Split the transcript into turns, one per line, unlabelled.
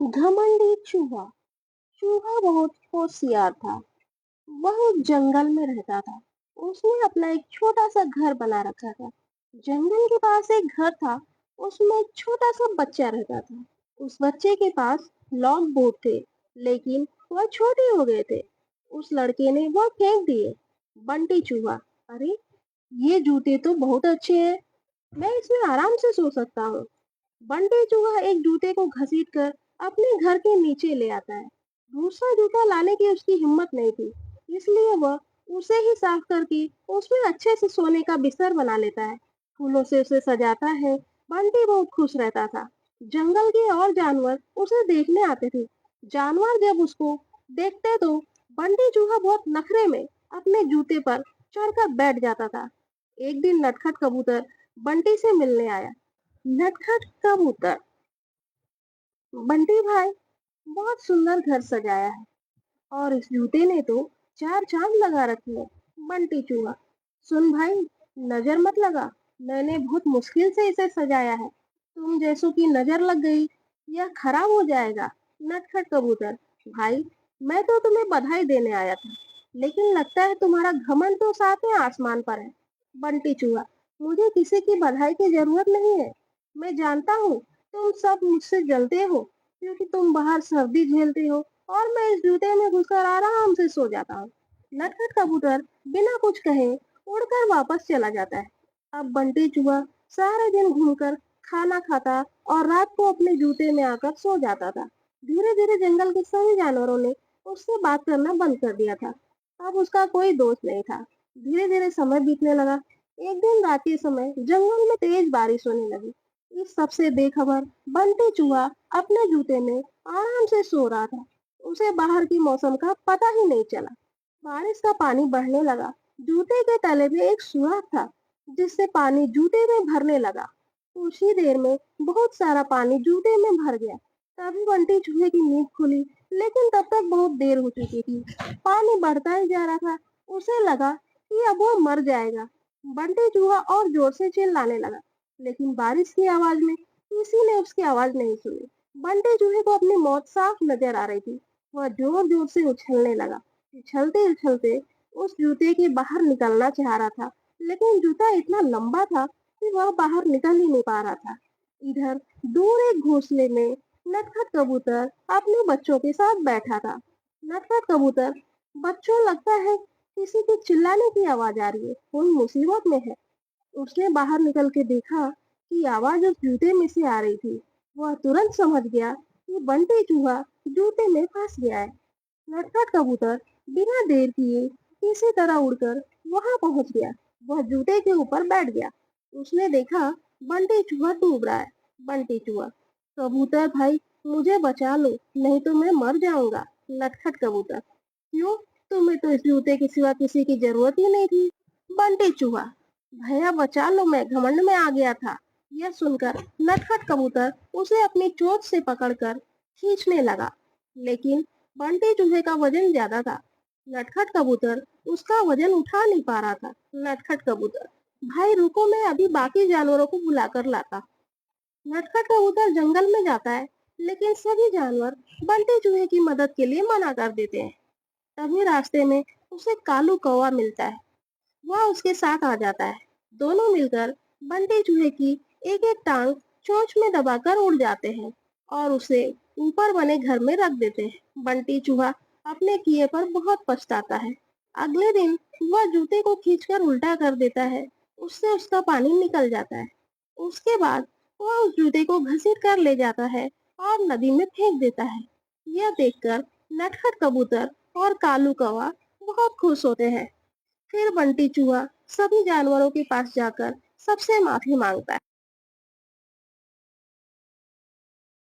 घमंडी चूहा। चूहा बहुत होशियार था। वह एक जंगल में रहता था। उसने अपना एक छोटा सा घर बना रखा था। जंगल के पास एक घर था। उसमें एक छोटा सा बच्चा रहता था। उस बच्चे के पास लॉन्ग बूट थे, लेकिन वह छोटे हो गए थे। उस लड़के ने वह फेंक दिए। बंटी चूहा, अरे ये जूते तो बहुत अच्छे हैं, मैं इसमें आराम से सो सकता हूँ। बंटी चूहा एक जूते को घसीटकर अपने घर के नीचे ले आता है। दूसरा जूता लाने की उसकी हिम्मत नहीं थी, इसलिए वह उसे ही साफ करके उसमें अच्छे से सोने का बिस्तर बना लेता है। फूलों से उसे सजाता है। बंटी बहुत खुश रहता था। जंगल के और जानवर उसे देखने आते थे। जानवर जब उसको देखते तो बंटी चूहा बहुत नखरे में अपने जूते पर चढ़कर बैठ जाता था। एक दिन नटखट कबूतर बंटी से मिलने आया। नटखट कबूतर, बंटी भाई, बहुत सुंदर घर सजाया है और इस जूते ने तो चार चांद लगा रखे हैं। बंटी चूहा, सुन भाई, नजर मत लगा, मैंने बहुत मुश्किल से इसे सजाया है। तुम जैसों की नजर लग गई, यह खराब हो जाएगा। नटखट कबूतर, भाई, मैं तो तुम्हें बधाई देने आया था, लेकिन लगता है तुम्हारा घमंड तो सातवें आसमान पर है। बंटी चूहा, मुझे किसी की बधाई की जरूरत नहीं है। मैं जानता हूँ तुम सब मुझसे जलते हो, क्योंकि तुम बाहर सर्दी झेलते हो और मैं इस जूते में घुसकर आराम से सो जाता हूँ। नटखट कबूतर बिना कुछ कहे उड़कर वापस चला जाता है। अब बंटी चूहा सारे दिन घूमकर खाना खाता और रात को अपने जूते में आकर सो जाता था। धीरे धीरे जंगल के सभी जानवरों ने उससे बात करना बंद कर दिया था। अब उसका कोई दोस्त नहीं था। धीरे धीरे समय बीतने लगा। एक दिन रात के समय जंगल में तेज बारिश होने लगी। इस सबसे बेखबर बंटी चूहा अपने जूते में आराम से सो रहा था। उसे बाहर की मौसम का पता ही नहीं चला। बारिश का पानी बढ़ने लगा। जूते के तले में एक सुराख था, जिससे पानी जूते में भरने लगा। कुछ ही देर में बहुत सारा पानी जूते में भर गया। तभी बंटी चूहे की नींद खुली, लेकिन तब तक बहुत देर हो चुकी थी। पानी बढ़ता ही जा रहा था। उसे लगा कि अब वो मर जाएगा। बंटी चूहा और जोर से चिल्लाने लगा, लेकिन बारिश की आवाज में किसी ने उसकी आवाज नहीं सुनी। बंटी चूहे को अपनी मौत साफ नजर आ रही थी। वह जोर जोर से उछलने लगा। उछलते उछलते उस जूते के बाहर निकलना चाह रहा था, लेकिन जूता इतना लंबा था कि वह बाहर निकल ही नहीं पा रहा था। इधर दूर एक घोंसले में नटखट कबूतर अपने बच्चों के साथ बैठा था। नटखट कबूतर, बच्चों, लगता है किसी के चिल्लाने की आवाज आ रही है, कोई मुसीबत में है। उसने बाहर निकल के देखा कि आवाज उस जूते में से आ रही थी। वह तुरंत समझ गया कि बंटी चूहा जूते में फंस गया है। नटखट कबूतर बिना देर किए किसी तरह उड़कर वहां पहुंच गया। वह जूते के ऊपर बैठ गया। उसने देखा बंटी चूहा डूब रहा है। बंटी चूहा, कबूतर भाई, मुझे बचा लो, नहीं तो मैं मर जाऊंगा। नटखट कबूतर, क्यों, तुम्हें तो इस जूते के सिवा किसी की जरूरत ही नहीं थी। बंटी चूहा, भैया बचा लो, मैं घमंड में आ गया था। यह सुनकर नटखट कबूतर उसे अपनी चोंच से पकड़कर खींचने लगा, लेकिन बंटी चूहे का वजन ज्यादा था। नटखट कबूतर उसका वजन उठा नहीं पा रहा था। नटखट कबूतर, भाई रुको, मैं अभी बाकी जानवरों को बुलाकर लाता। नटखट कबूतर जंगल में जाता है, लेकिन सभी जानवर बंटी चूहे की मदद के लिए मना कर देते हैं। तभी रास्ते में उसे कालू कौवा मिलता है। वह उसके साथ आ जाता है। दोनों मिलकर बंटी चूहे की एक एक टांग चोंच में दबाकर उड़ जाते हैं और उसे ऊपर बने घर में रख देते हैं। बंटी चूहा अपने किए पर बहुत पछताता है। अगले दिन वह जूते को खींचकर उल्टा कर देता है। उससे उसका पानी निकल जाता है। उसके बाद वह उस जूते को घसीट कर ले जाता है और नदी में फेंक देता है। यह देखकर नटखट कबूतर और कालू कौवा बहुत खुश होते हैं। फिर बंटी चूहा सभी जानवरों के पास जाकर सबसे माफी मांगता है।